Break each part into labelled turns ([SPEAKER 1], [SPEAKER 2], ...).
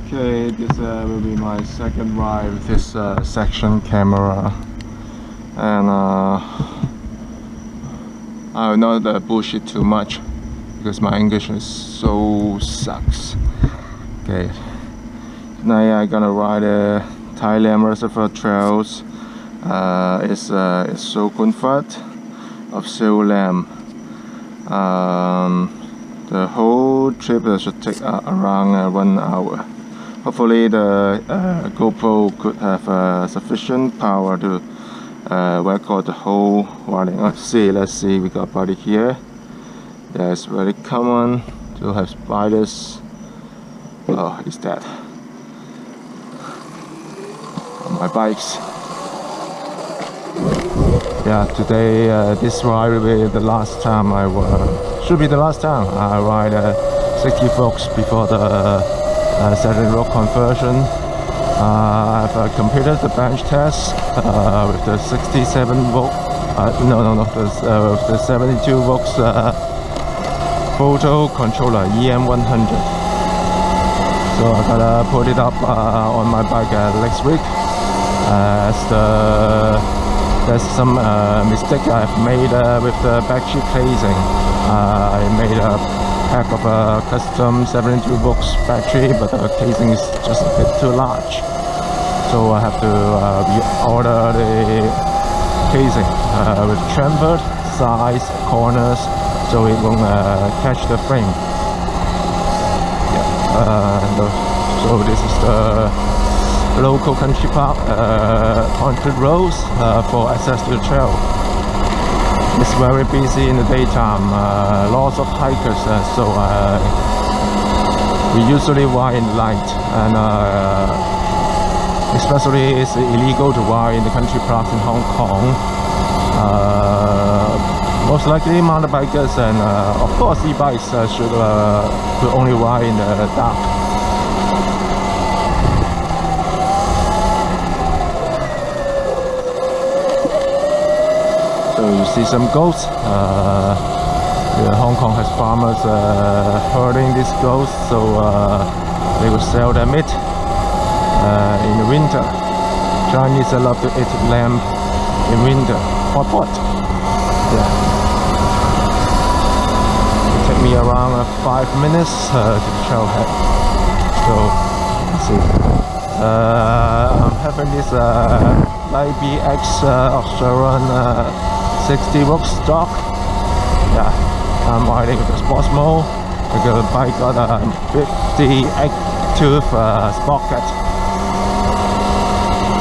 [SPEAKER 1] Okay, this will be my second ride with this section camera, and I will not bullshit too much because my English is so sucks. Okay, tonight I'm gonna ride Thailand Reservoir Trails. It's So Kun Phat of Siêu Lam. The whole trip should take around 1 hour. Hopefully the GoPro could have sufficient power to record the whole riding. Let's see, we got body here. That's very common to have spiders. Oh, is that on my bikes? Yeah, today this ride will be the last time should be the last time I ride 60 volts before the Saturday road conversion. I've completed the bench test with the 67 volt. With the 72 volts photo controller EM100. So I gotta put it up on my bike next week. There's some mistake I've made with the battery casing. I made a pack of custom 72 volts battery, but the casing is just a bit too large. So I have to reorder the casing with chamfered size corners, so it won't catch the frame. Yeah. So this is the local country park, concrete roads for access to the trail. It's very busy in the daytime, lots of hikers, so we usually ride in night, and especially it's illegal to ride in the country parks in Hong Kong. Most likely mountain bikers and of course e-bikes should only ride in the dark. You see some goats. Hong Kong has farmers herding these goats, so they will sell their meat in the winter. Chinese love to eat lamb in winter. Hot. Yeah. It took me around 5 minutes to the trailhead. So let's see. I'm having this Light BX Australian 60 volts stock. Yeah, I'm riding with the sports mode because the bike got a 50 active sprocket.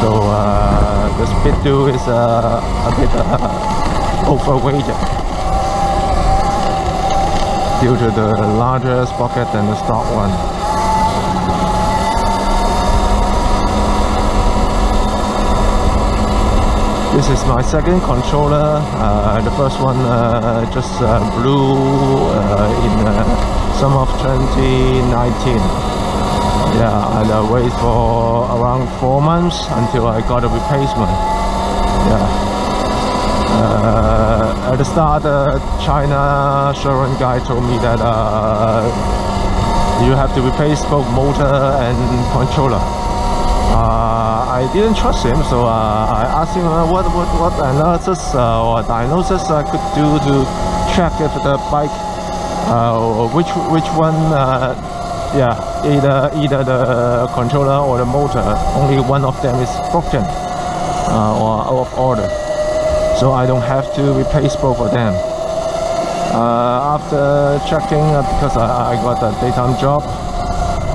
[SPEAKER 1] So the speed do is a bit overweighted due to the larger sprocket than the stock one. This is my second controller. The first one just blew in summer of 2019. Yeah, and I waited for around 4 months until I got a replacement. Yeah. At the start, the China showroom guy told me that you have to replace both motor and controller. I didn't trust him, so I asked him what analysis or diagnosis I could do to check if the bike, which one, yeah, either the controller or the motor, only one of them is broken or out of order, so I don't have to replace both of them. After checking, because I got a daytime job,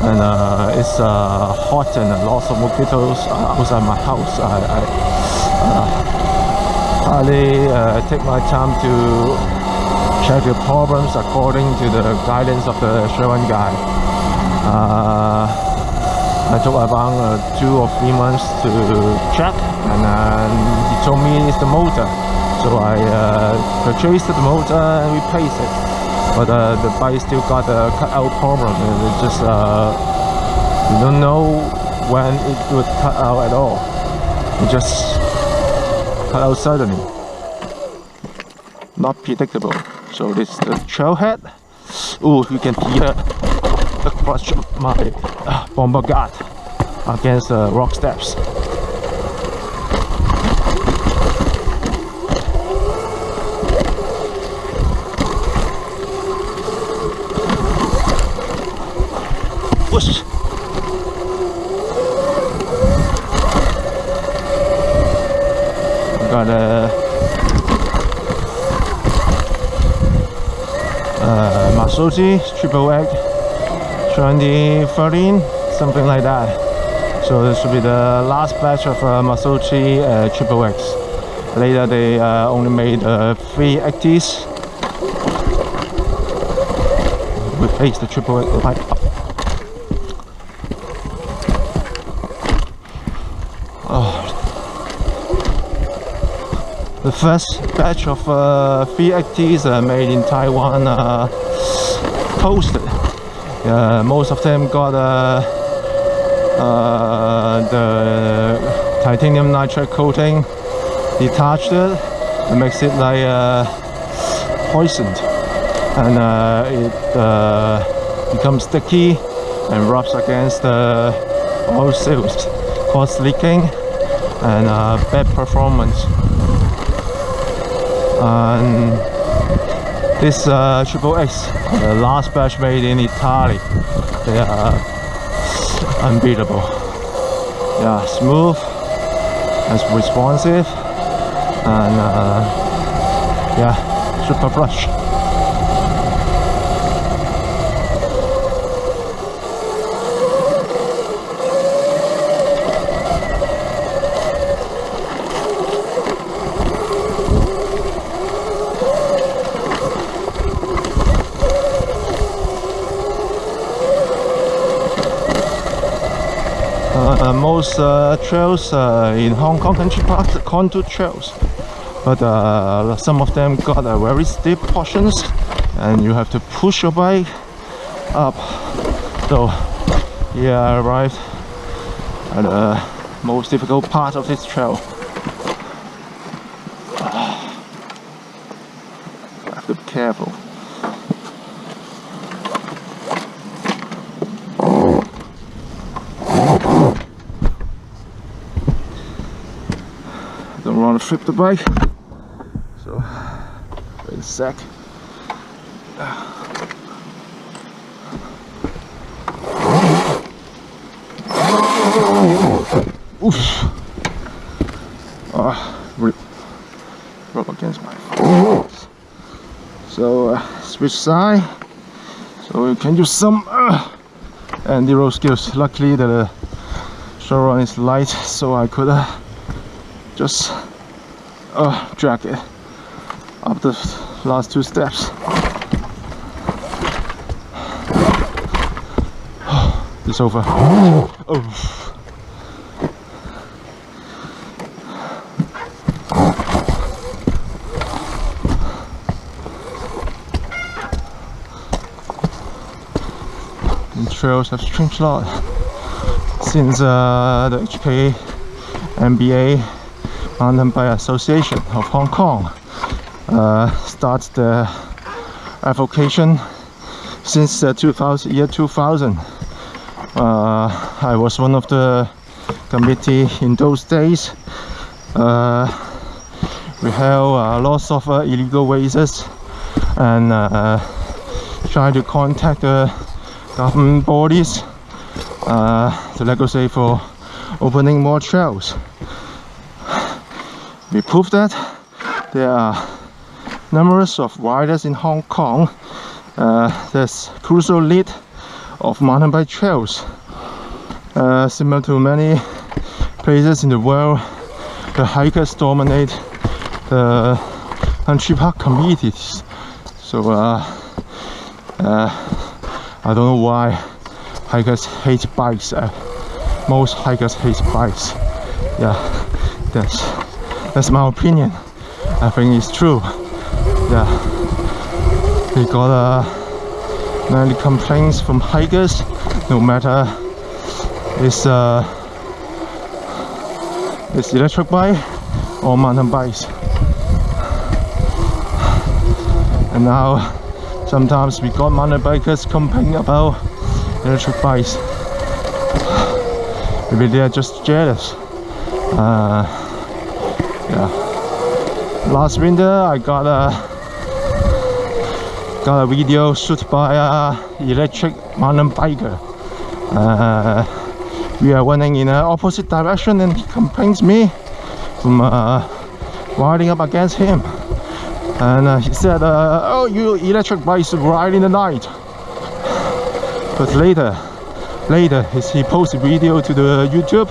[SPEAKER 1] and it's hot and lots of mosquitoes outside my house. I hardly take my time to check the problems according to the guidance of the showroom guy. I took around 2 or 3 months to check, and he told me it's the motor. So I purchased the motor and replaced it. But the bike still got a cutout problem. It just you don't know when it would cut out at all. It just cut out suddenly. Not predictable. So this is the trailhead. Oh, you can hear the clutch of my bomber guard against the rock steps. Whoosh. Got a Masoji triple egg 2013, something like that. So this should be the last batch of Masoji triple eggs. Later they only made 380s. Replace the triple egg right up. The first batch of 380s made in Taiwan posted. Most of them got the titanium nitride coating detached it. It makes it like poisoned, and it becomes sticky and rubs against the oil seals, cause leaking and bad performance. And this triple X, the last batch made in Italy, they are unbeatable. They are smooth and responsive, and yeah, super flush. Most trails in Hong Kong country parks are contour trails, but some of them got very steep portions and you have to push your bike up. So yeah, I arrived at the most difficult part of this trail. I have to be careful. Don't want to flip the bike, so wait a sec. Oof! Rub against my foot. So switch side, so you can use some enduro skills. Luckily the short run is light, so I could just drag it up the last two steps. It's over. Oh. And trails have changed a lot since the HK MBA Mountain Bike Association of Hong Kong starts the advocation since year 2000. I was one of the committee in those days. We held lots of illegal races and tried to contact the government bodies to negotiate for opening more trails. We proved that there are numerous of riders in Hong Kong. There's crucial need of mountain bike trails. Similar to many places in the world, the hikers dominate the country park communities. So I don't know why hikers hate bikes. Most hikers hate bikes. Yeah, that's my opinion. I think it's true. Yeah, we got many complaints from hikers, no matter it's electric bike or mountain bikes. And now sometimes we got mountain bikers complaining about electric bikes. Maybe they are just jealous. Yeah. Last winter I got a video shoot by a electric mountain biker. We are running in an opposite direction and he complains me from riding up against him. And he said, oh, you electric bikes ride in the night. But later he posted video to the YouTube,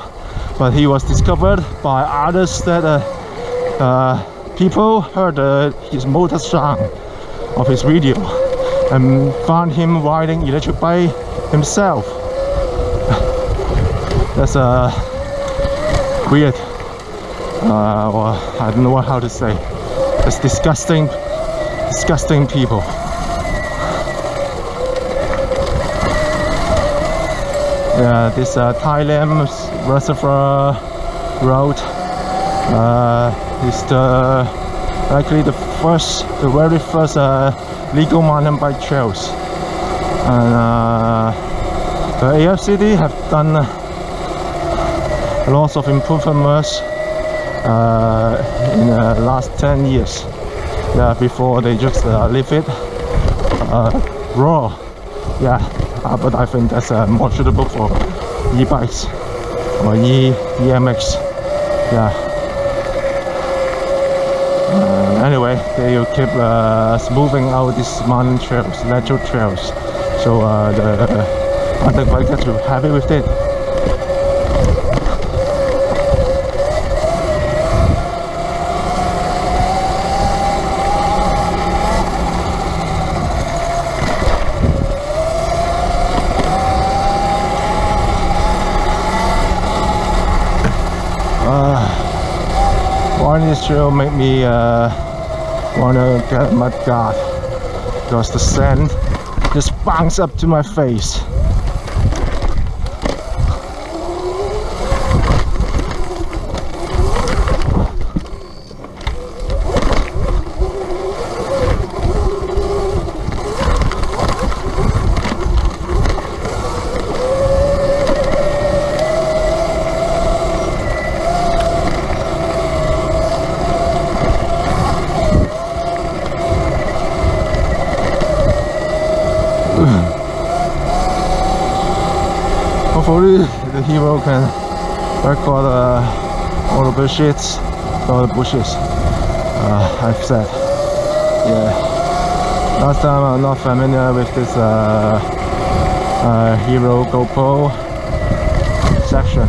[SPEAKER 1] but he was discovered by others that people heard his motor sound of his video and found him riding electric bike himself. That's weird, or I don't know how to say. It's disgusting people. Yeah, this Thailand Reservoir Road is likely the very first legal mountain bike trails, and the AFCD have done lots of improvements in the last 10 years. Yeah, before they just leave it raw. Yeah, but I think that's more suitable for e-bikes or EMX. Yeah. Anyway, they will keep smoothing out these mountain trails, natural trails, so the mountain bikers will be happy with it. Riding this trail make me want to get a mud guard because the sand just bounces up to my face. Hopefully the hero can record all the bushes, I've said. Yeah. Last time I'm not familiar with this hero GoPro section,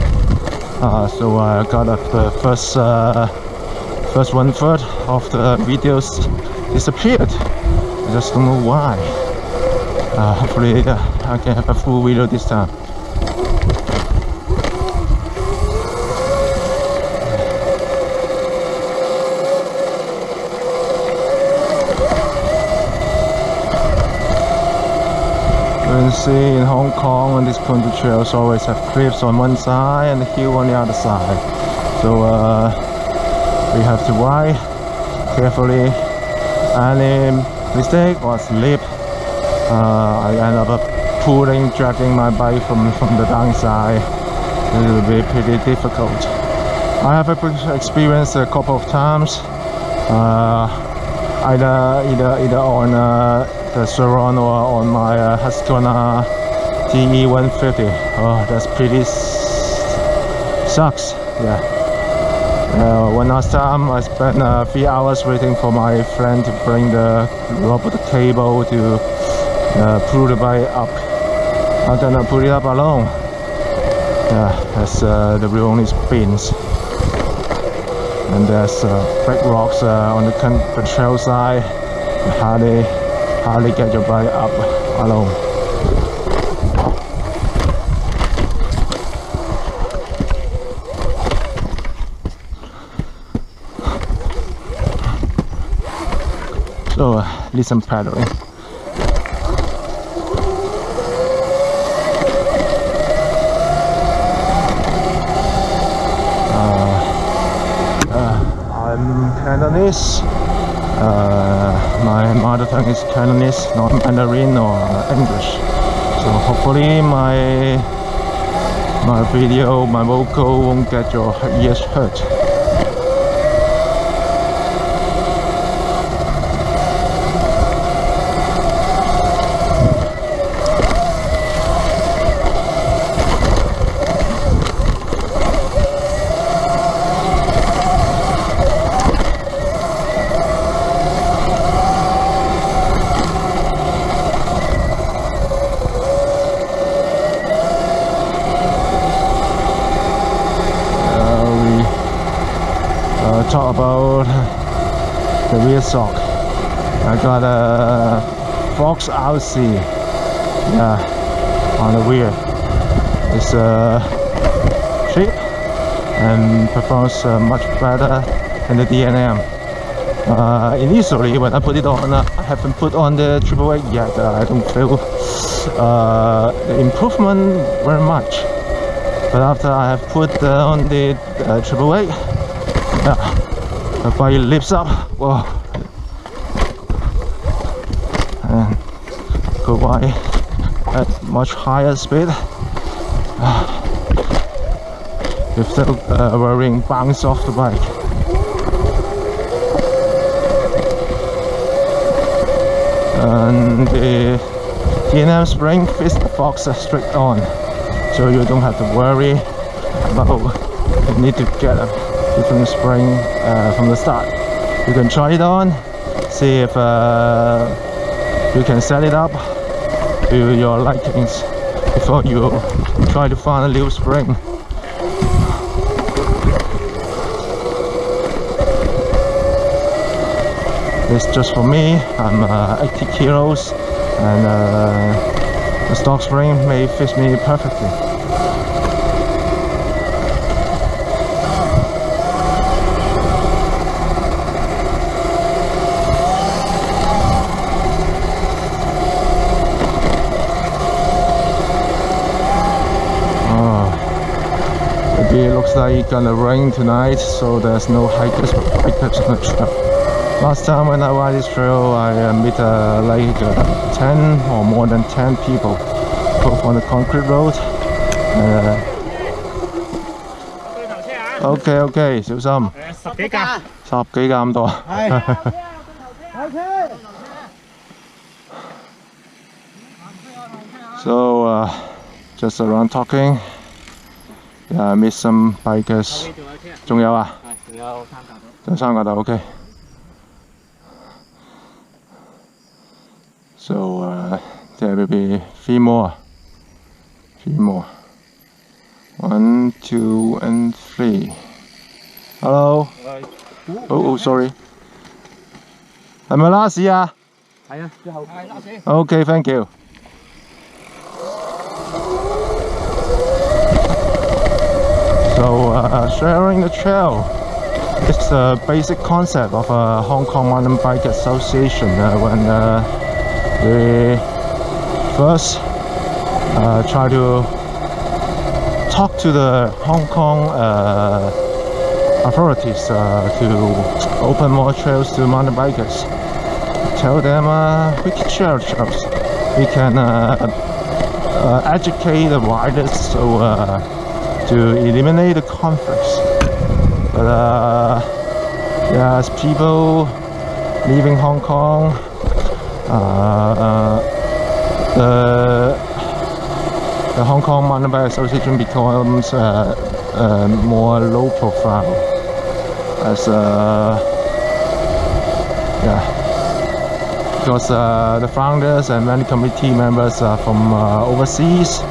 [SPEAKER 1] so I got the first 1/3 of the videos disappeared. I just don't know why. Hopefully I can have a full video this time. You can see in Hong Kong on these country trails always have cliffs on one side and a hill on the other side. So we have to ride carefully. Any mistake or slip, I end up dragging my bike from the downside. It will be pretty difficult. I have experienced a couple of times, either on the Surron or on my Husqvarna TE150. Oh, that's pretty sucks. Yeah. One last time I spent 3 hours waiting for my friend to bring the rubber cable to pull the bike up. I cannot pull it up alone. Yeah, that's the wheel only spins. And there's big rocks on the trail side. Hardly get your bike up alone. So listen paddling. I'm Cantonese. My mother tongue is Cantonese, not Mandarin or English. So hopefully my video, my vocal won't get your ears hurt. Talk about the rear shock. I got a Fox RC, on the rear. It's cheap and performs much better than the D&M. Initially, when I put it on, I haven't put on the 888 yet. I don't feel the improvement very much. But after I have put on the 888, the bike lifts up, whoa, and go by at much higher speed without worrying bounce off the bike. And the D&M spring fits the Fox straight on, so you don't have to worry about you need to get a different spring from the start. You can try it on, see if you can set it up to your likings before you try to find a new spring. It's just for me. I'm 80 kilos and the stock spring may fit me perfectly. It looks like it's gonna rain tonight, so there's no hikers or bikers on the trail. Last time when I ride this trail, I meet like 10 or more than 10 people, both on the concrete road. OK， 小心。10幾架咁多。So just around talking. Yeah, I missed some bikers. 仲有啊？仲有3架度 ，OK。So there will be 3 more. 3 more. 1, 2, and 3. Hello. Oh, sorry. 係咪拉屎啊？係啊，最後係拉屎。OK, thank you. So sharing the trail is the basic concept of a Hong Kong Mountain Bike Association. When we first try to talk to the Hong Kong authorities to open more trails to mountain bikers, tell them we can share trails, we can educate the riders so to eliminate the conflicts. But yeah, as people leaving Hong Kong, the Hong Kong Mountain Bike Association becomes more low profile, as because the founders and many committee members are from overseas,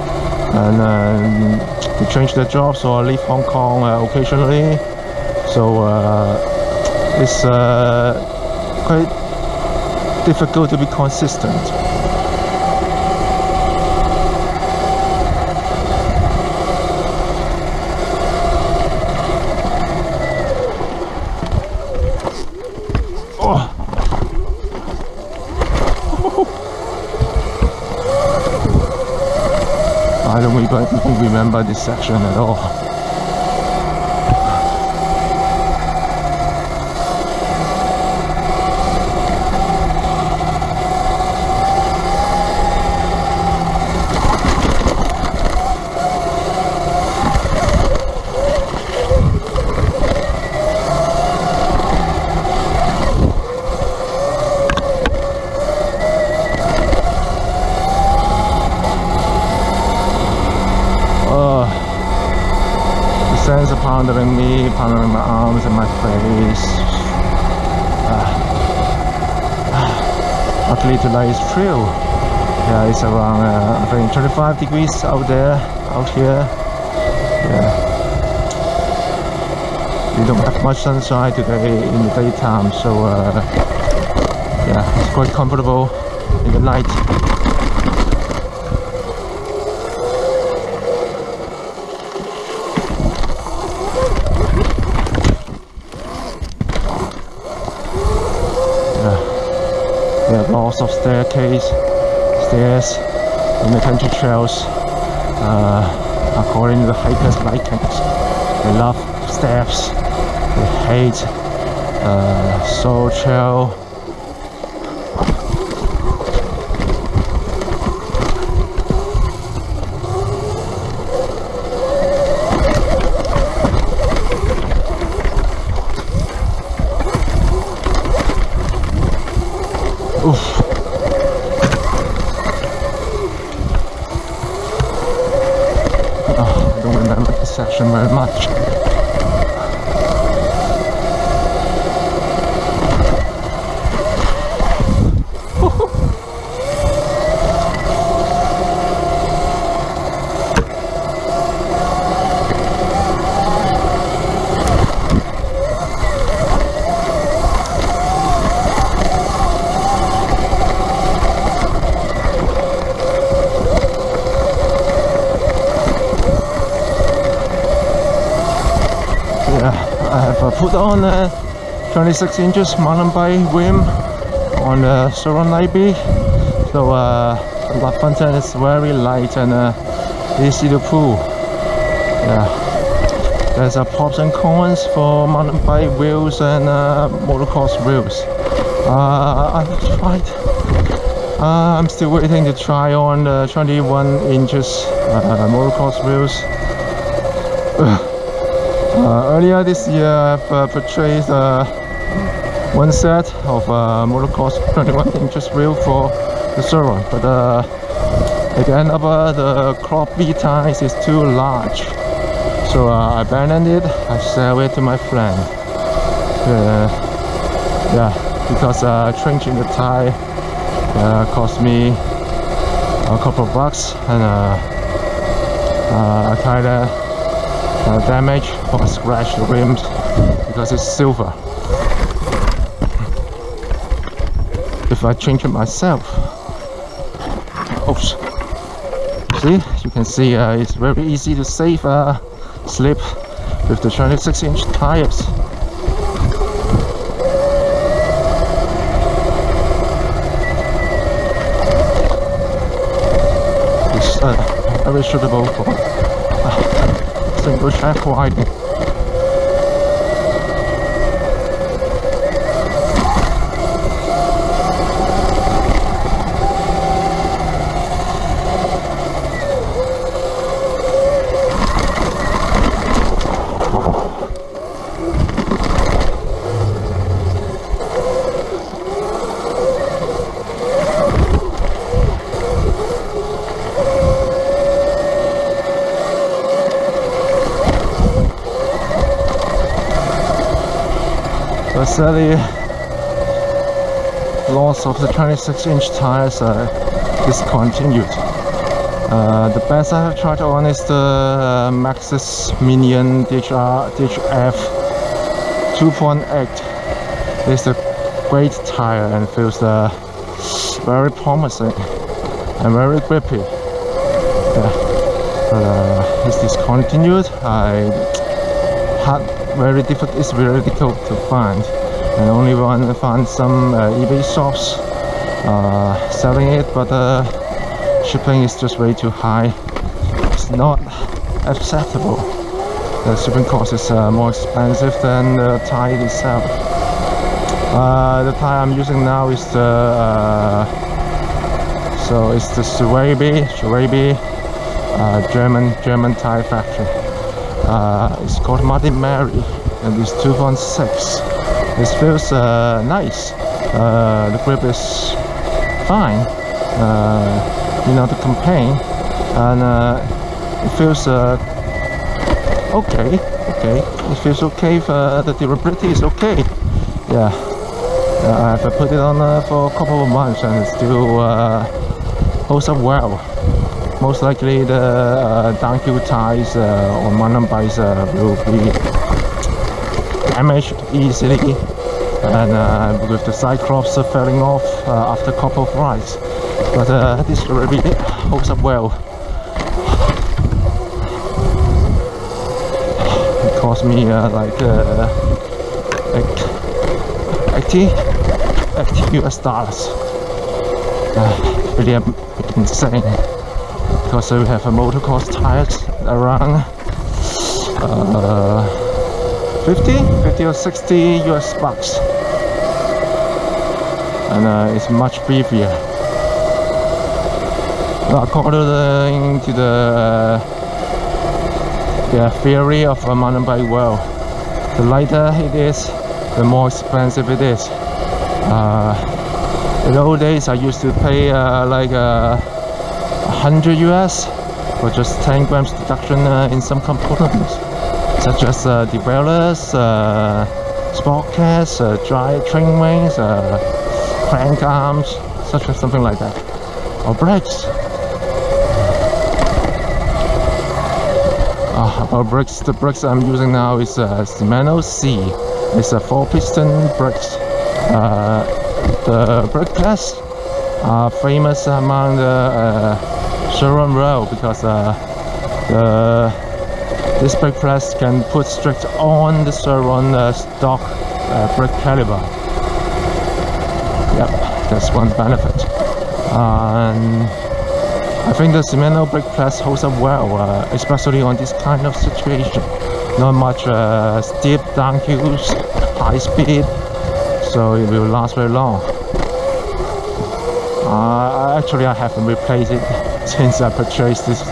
[SPEAKER 1] and they change their jobs or leave Hong Kong occasionally, so it's quite difficult to be consistent. I don't remember this section at all. pounding me, pounding my arms and my face. Luckily today is true. Yeah, it's around I think 25 degrees out here. Yeah, we don't have much sunshine today in the daytime, so yeah, it's quite comfortable in the night. There are lots of stairs in the country trails. According to the hikers' likings, they love steps. They hate solo trail. Oof. Oh, I don't remember this section very much. I have put on a 26 inches mountain bike rim on the Soron Lake, so the fountain is very light and easy to pull. Yeah, there's pops and cons for mountain bike wheels and motocross wheels. I've tried. I'm still waiting to try on the 21 inches motocross wheels. Earlier this year, I've purchased one set of motocross 21 inches wheel for the Soron, but at the end of the crop V tires is too large, so I abandoned it. I sell it to my friend. Yeah, because changing the tire cost me a couple of bucks, and I kinda damage or scratch the rims because it's silver. If I change it myself, oops, see, you can see it's very easy to save slip with the 26-inch tires. It's very suitable for single track riding. But sadly, loss of the 26-inch tires are discontinued. The best I have tried on is the Maxxis Minion DHF 2.8. It's a great tire and feels very promising and very grippy. Yeah. But it's discontinued. It's very difficult to find, and only one found some eBay shops selling it, but shipping is just way too high. It's not acceptable. The shipping cost is more expensive than the tire itself. The tire I'm using now is the Schwalbe German tire factory. It's called Martin Mary, and it's 2.6. It feels nice. The grip is fine, to complain, and it feels okay. okay. It feels okay. The durability is okay. Yeah, I've put it on for a couple of months and it still holds up well. Most likely the downhill tires on mountain bikes will be damaged easily, and with the side crops falling off after a couple of rides. But this really holds up well. It cost me like 80 US dollars. Really insane, because we have a motocross tires around 50 or 60 US bucks, and it's much beefier. According to the theory of a mountain bike world, the lighter it is, the more expensive it is. In the old days, I used to pay like 100 US for just 10 grams deduction in some components, such as derailleurs, sport cats, dry train wings, crank arms, something like that, or brakes. About brakes, the brakes I'm using now is Shimano C. It's a 4-piston brakes. The brake press are famous among the Sharon road because this brake press can put straight on the Sharon stock brake caliber. Yep, that's one benefit. I think the Shimano brake press holds up well, especially on this kind of situation. Not much steep downhills, high speed, so it will last very long. Actually, I haven't replaced it since I purchased this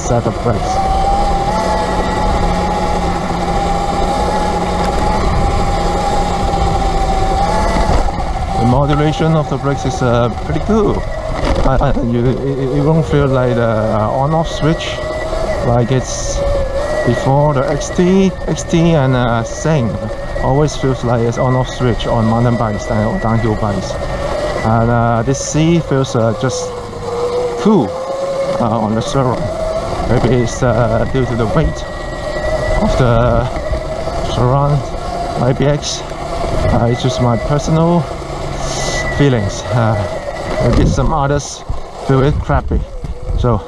[SPEAKER 1] set of brakes. The modulation of the brakes is pretty good. You won't feel like the on-off switch like it's before the XT and Sing. Always feels like it's on-off switch on mountain bikes or downhill bikes. And this C feels just cool on the Sharon. Maybe it's due to the weight of the Sharon IBX. It's just my personal feelings. Maybe some others feel it crappy. So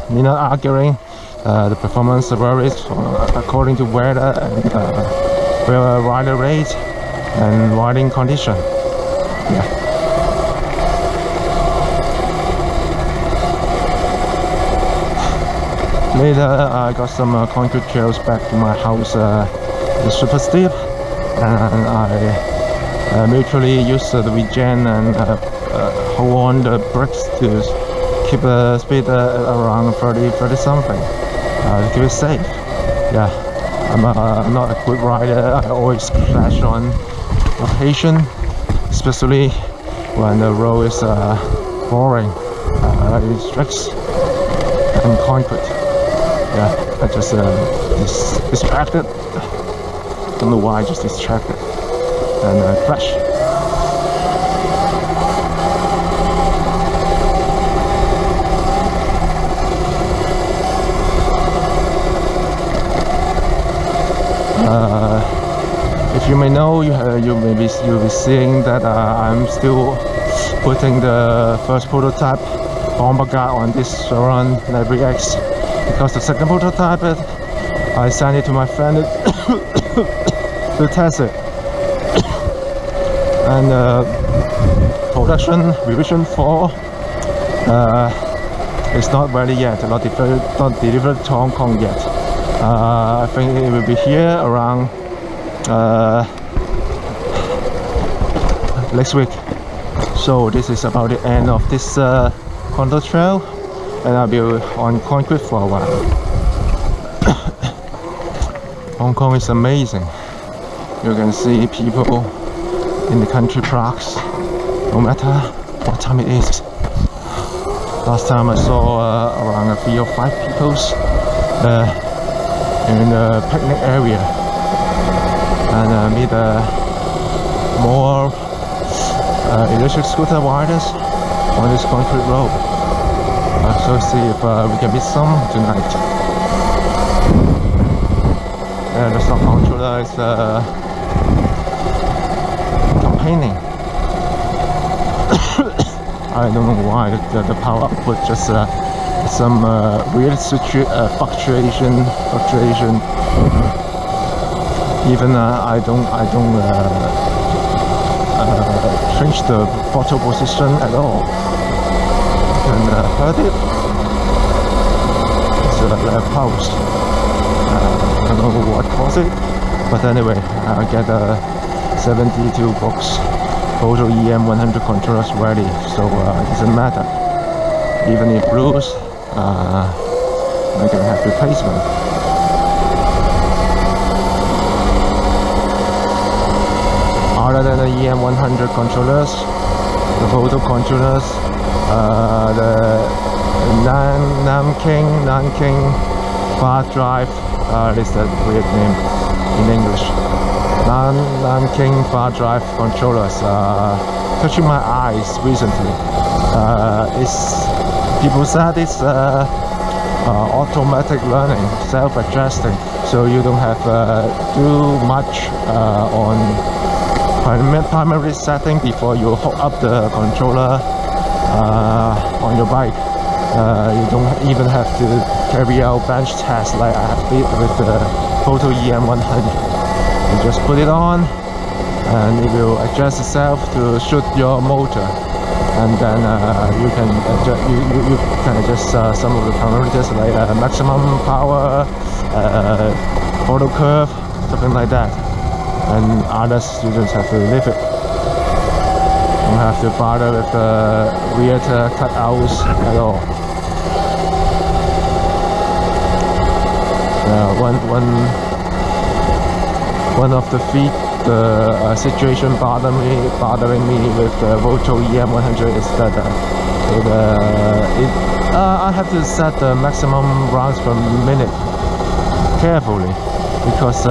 [SPEAKER 1] we're not arguing. The performance varies according to weather and rider rate and riding condition. Yeah. Later, I got some concrete trails back to my house. It's super steep, and I mutually use the regen and hold on the brakes to keep the speed around 30 something, to keep it safe. Yeah, I'm not a good rider. I always crash on occasion, especially when the road is boring, it's and concrete. Yeah, I just distracted. Don't know why, just distracted and crash. If you may know, you'll be seeing that I'm still putting the first prototype bomber guard on this Sharon NiteRideX, because the second prototype I sent it to my friend to test it, and production revision 4 is not ready yet, not delivered to Hong Kong yet. I think it will be here around next week. So this is about the end of this condo trail, and I'll be on concrete for a while. Hong Kong is amazing. You can see people in the country parks no matter what time it is. Last time I saw around 3 or 5 people in the picnic area and meet more electric scooter riders on this concrete road. So see if we can meet some tonight. And the stock controller is complaining. I don't know why the power output just some weird fluctuation. Even I don't change the throttle position at all. And heard it. It's a pulse. I don't know what caused it, but anyway, I get a 72 box Photo EM100 controllers ready, so it doesn't matter. Even if loose, I can have replacement. Other than the EM100 controllers, the photo controllers, the Nanking Fast Drive, this is a weird name in English. Nanking Fast Drive controllers touching my eyes recently. People said it's automatic learning, self-adjusting, so you don't have do much on primary setting before you hook up the controller on your bike. You don't even have to carry out bench tests like I have did with the Photo EM100. You just put it on and it will adjust itself to suit your motor, and then you can adjust some of the parameters like maximum power, auto curve, something like that. And other students have to leave it. Don't have to bother with the weird cutouts at all. One of the feet, the situation bothering me with the Photo EM100 is that I have to set the maximum rounds per minute carefully, because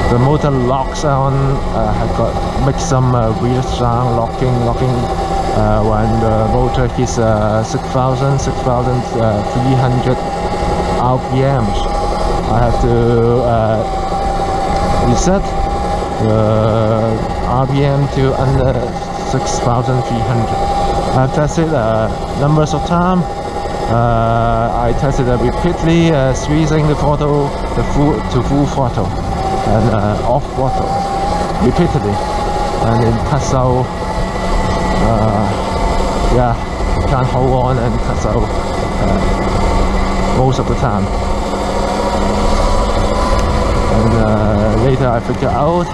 [SPEAKER 1] the motor locks on. Make some weird sound locking when the motor hits 6,300 RPMs. I have to reset the RPM to under 6,300. I've tested numbers of times. I tested repeatedly, squeezing the throttle to full throttle and off throttle repeatedly, and it cuts out. Yeah, can't hold on and cuts out most of the time. And later I figured out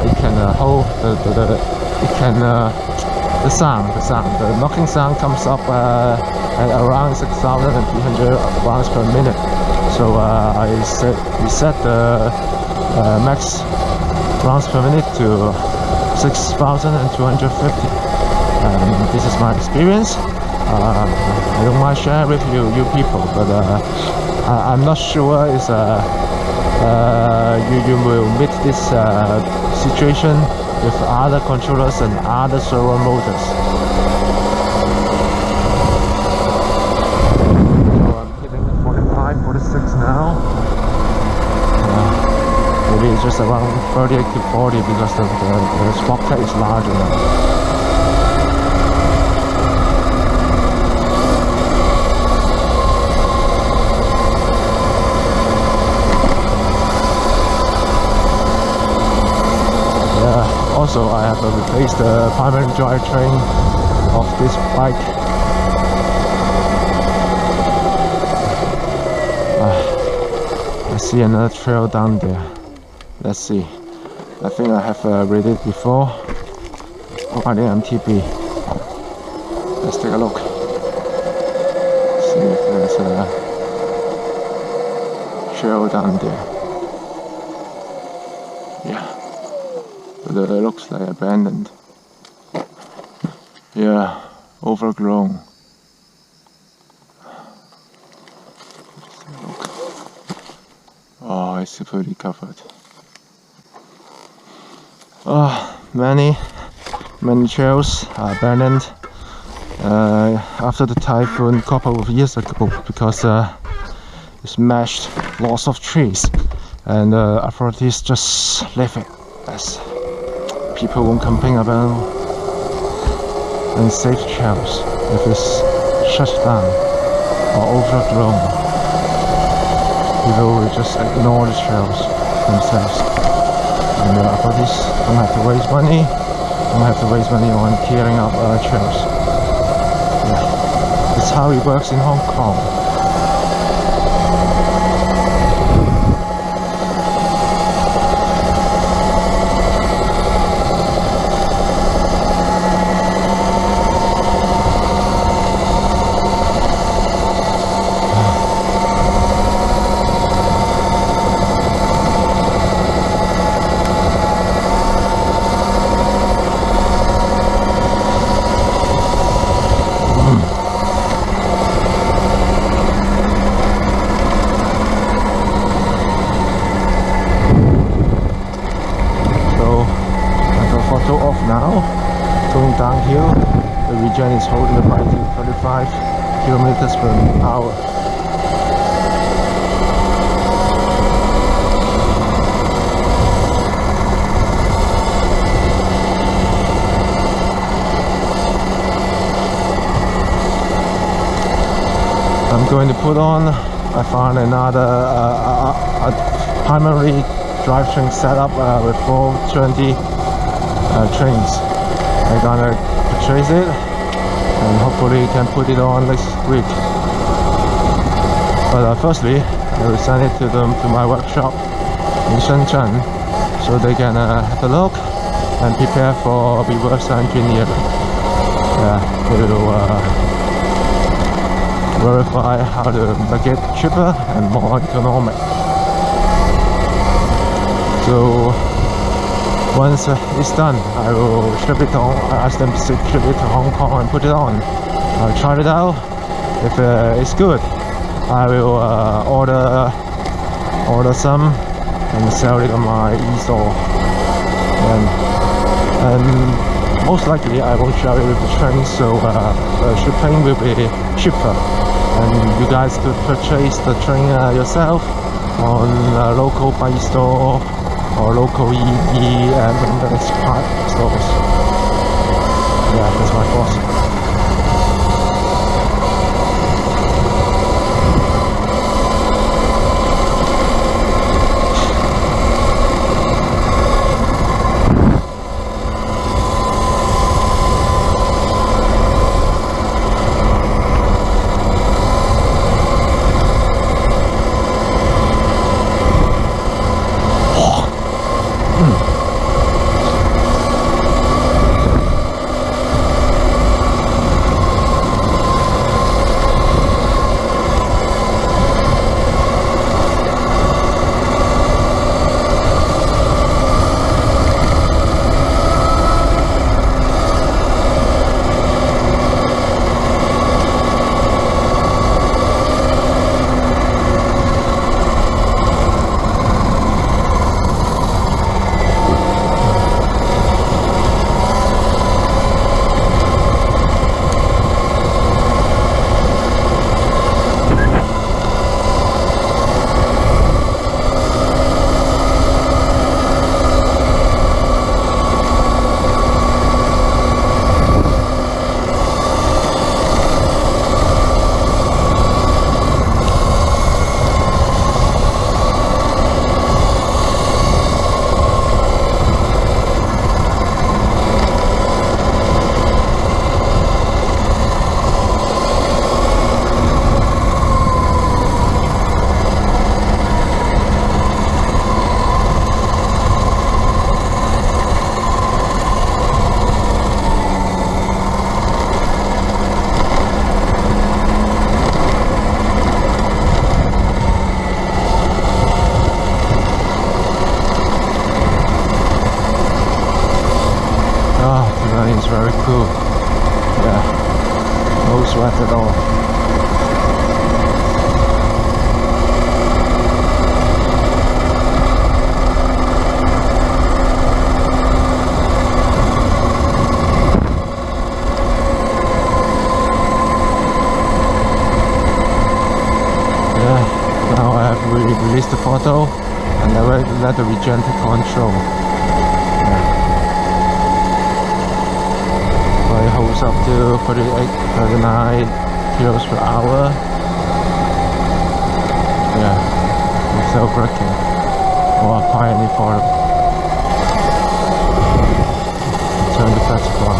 [SPEAKER 1] it can hold the sound. The knocking sound comes up at around 6,300 rounds per minute. So I reset the max rounds per minute to 6,250. This is my experience. I don't mind sharing with you people, but I'm not sure it's you will meet this situation with other controllers and other servo motors. So I'm hitting 45, 46 now. Maybe it's just around 38 to 40 because the spot cut is larger now. Also, I have replaced the primary drivetrain of this bike. I see another trail down there. Let's see. I think I have read it before. Riding MTB. Let's take a look. See if there's a trail down there. Yeah. But it looks like abandoned. Yeah, overgrown. basically covered. Many trails are abandoned after the typhoon a couple of years ago because it smashed lots of trees, and authorities just leave it as people won't complain about unsafe trails if it's shut down or overgrown. People will just ignore the trails themselves, and the authorities don't have to waste money on clearing up trails. Yeah, that's how it works in Hong Kong. Now, going downhill, the region is holding the bike to 35 kilometers per hour. I'm going to put on, I found another primary drivetrain setup with 420 trains. I'm gonna purchase it and hopefully can put it on next week. But firstly, I will send it to my workshop in Shenzhen so they can have a look and prepare for reverse engineering. To verify how to make it cheaper and more economic. So once it's done, I will ship it on. I ask them to ship it to Hong Kong and put it on. I'll try it out. If it's good, I will order some and sell it on my e-store. And most likely I won't share it with the train, so shipping will be cheaper. And you guys could purchase the train yourself on local bike store or local EV and maintenance part stores. Yeah, that's my thoughts. It's very cool. Yeah, no sweat at all. freeze the photo and let the region take control. So it holds up to 38, 39 kilos per hour. Yeah, without braking or apply any throttle. Turn the clutch on.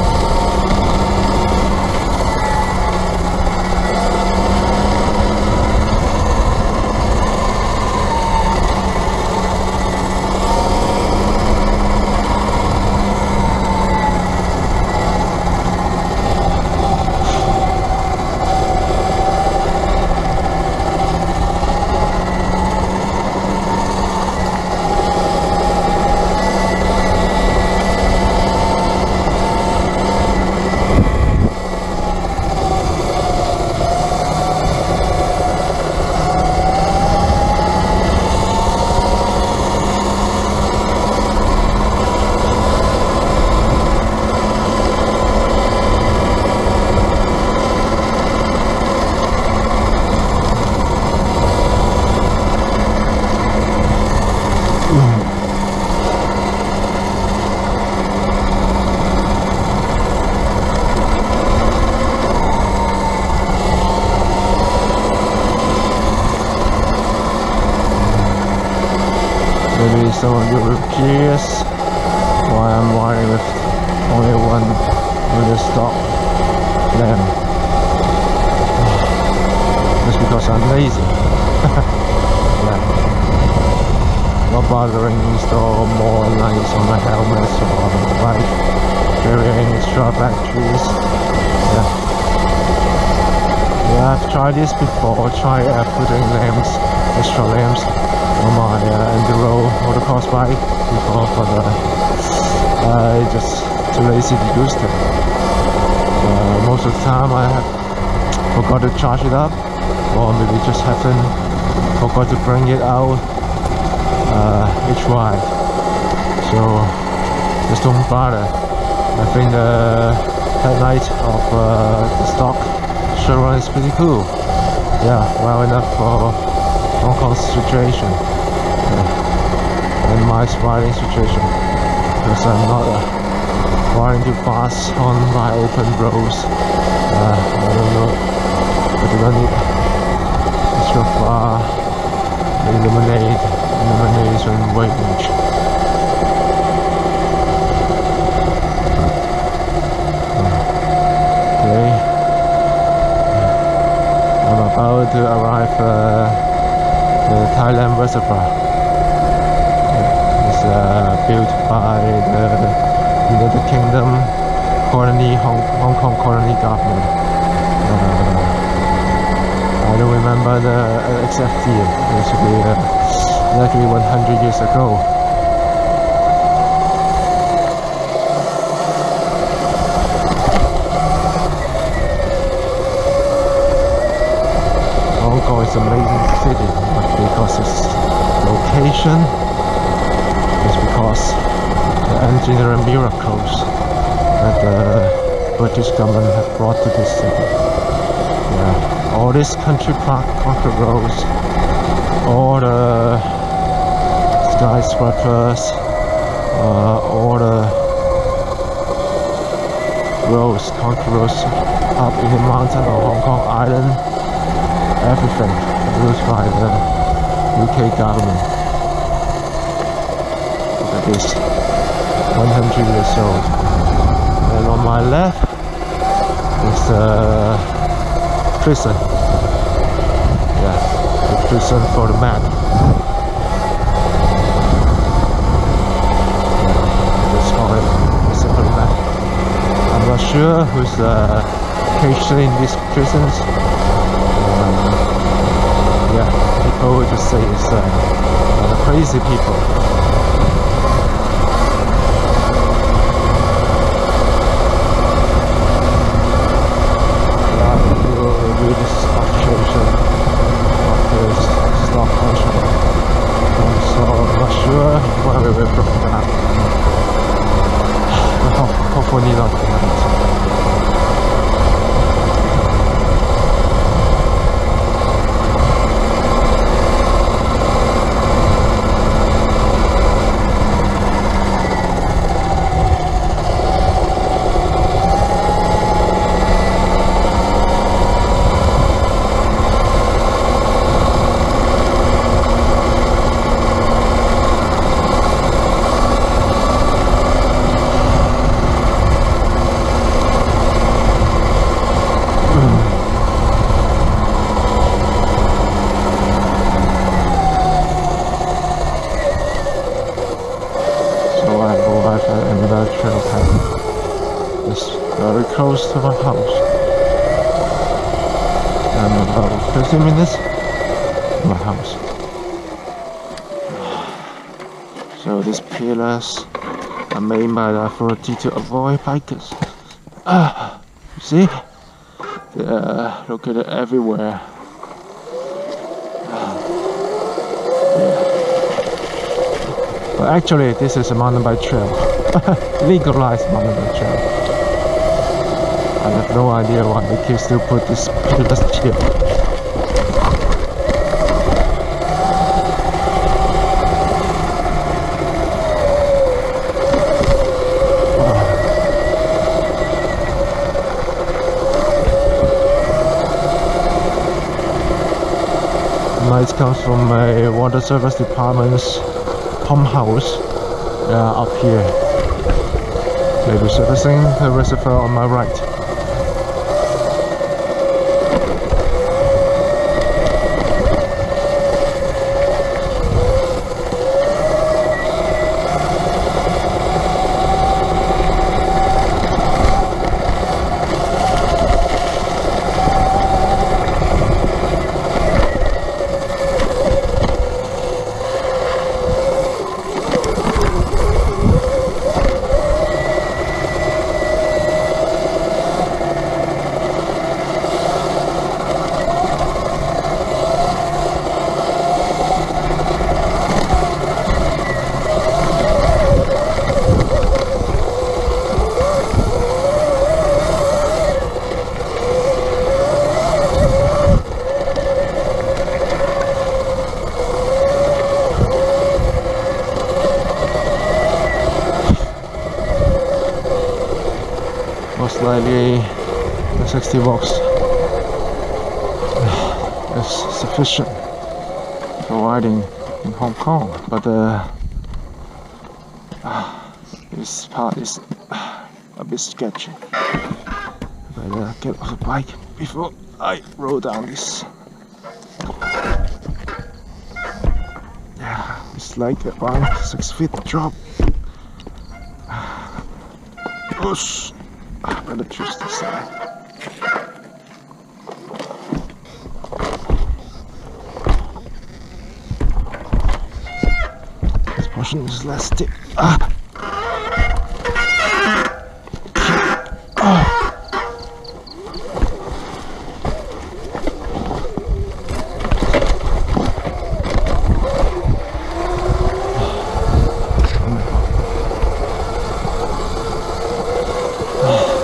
[SPEAKER 1] Maybe some of you will be curious why I'm riding with only one with a stock lamp. Just because I'm lazy. Yeah. Not bothering to install more lights on my helmets or on the bike, carrying extra batteries. Yeah, I've tried this before, tried putting extra lamps on my Enduro motocross bike before, but I just too lazy to use them. Most of the time I have forgot to charge it up, or maybe just haven't forgot to bring it out each ride. So just don't bother. I think the headlight of the stock Chevron is pretty cool. Yeah, well enough for Hong Kong situation. And my riding situation, because I'm not riding too fast on my open roads. I don't know, I do not need extra far illumination range. Okay, I'm about to arrive the Thailand Reservoir. Built by the United Kingdom colony, Hong Kong colony government. I don't remember the exact year. It should be exactly 100 years ago. Hong Kong is an amazing city, but because its location, it's because the engineering miracles that the British government have brought to this city. Yeah, all these country park concrete roads, all the skyscrapers, all the roads, concrete roads up in the mountain of Hong Kong Island, everything built by the UK government. Is 100 years old, and on my left is the prison. Yeah, the prison for the mad. Let's call it prison for the mad. I'm not sure who's caged in these prisons. Yeah, people would just say it's crazy people. Hopefully not tonight. house. And about 30 minutes to my house. So these pillars are made by the authority to avoid bikers. You see? They're located everywhere. But actually, this is a mountain bike trail. Legalized mountain bike trail. I have no idea why they can still put this pillars here. Lights comes from a water service department's pump house up here. Maybe servicing the reservoir on my right. Most likely the 60 watts is sufficient for riding in Hong Kong, but this part is a bit sketchy. Better get off the bike before I roll down this. Yeah, it's like around 6 feet drop. Push. Better choose this side. This portion is less steep.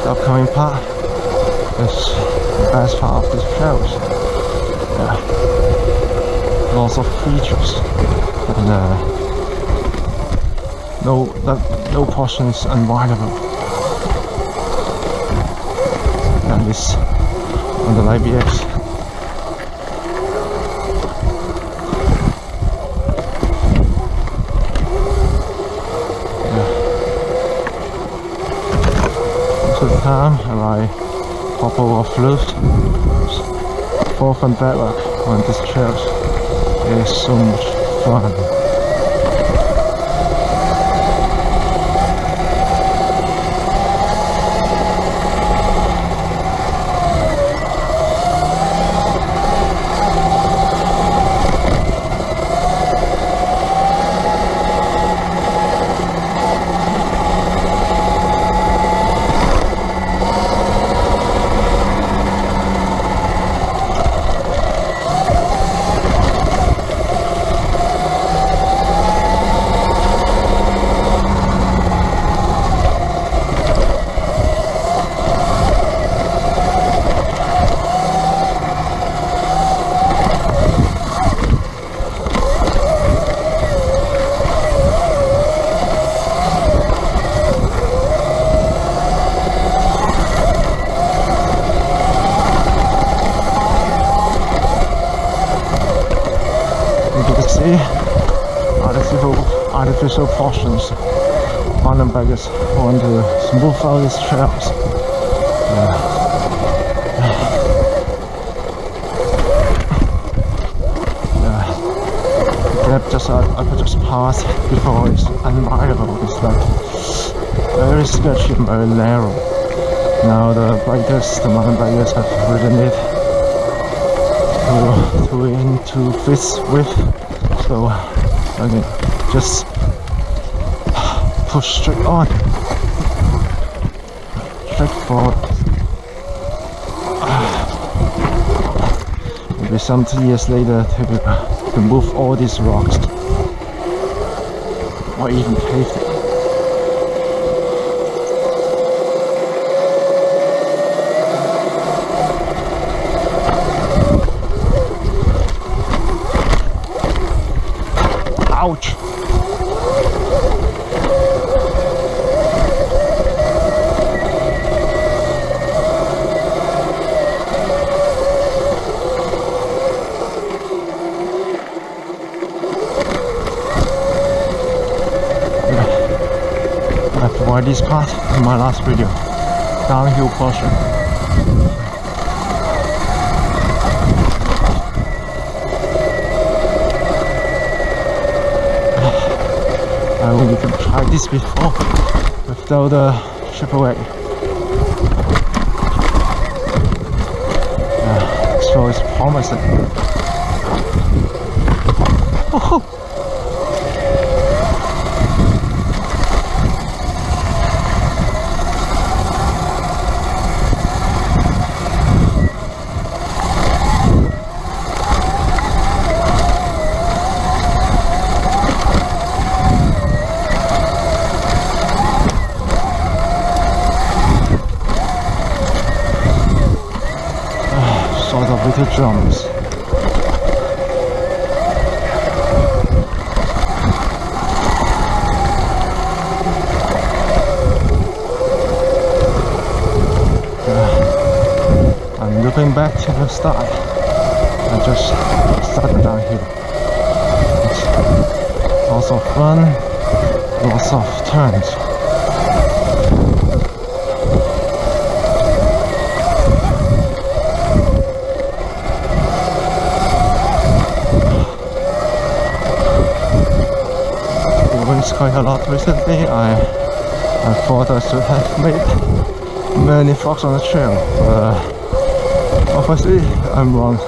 [SPEAKER 1] The upcoming part is the best part of these trails. Yeah, lots of features, and no portion is unrideable. At least on the IBX. The time and I hop over fluid forth and backward on these trails. It is so much fun. Artificial portions. Mountain bikers want to smooth out these trails. The gap I could just pass before is unrideable. It's like very sketchy and very narrow. Now the mountain bikers have ridden it to this width, so I can just push straight on, straight forward. Maybe some years later to remove all these rocks or even pave it. Ouch! I've avoided this part in my last video. Downhill portion. I only can try this before without the AAA. So it's promising. Oh. Sort of little drums. I'm looping back to the start. I just started down here. It's lots of fun, lots of turns. Quite a lot recently. I thought I should have made many vlogs on the trail, but obviously I'm wrong.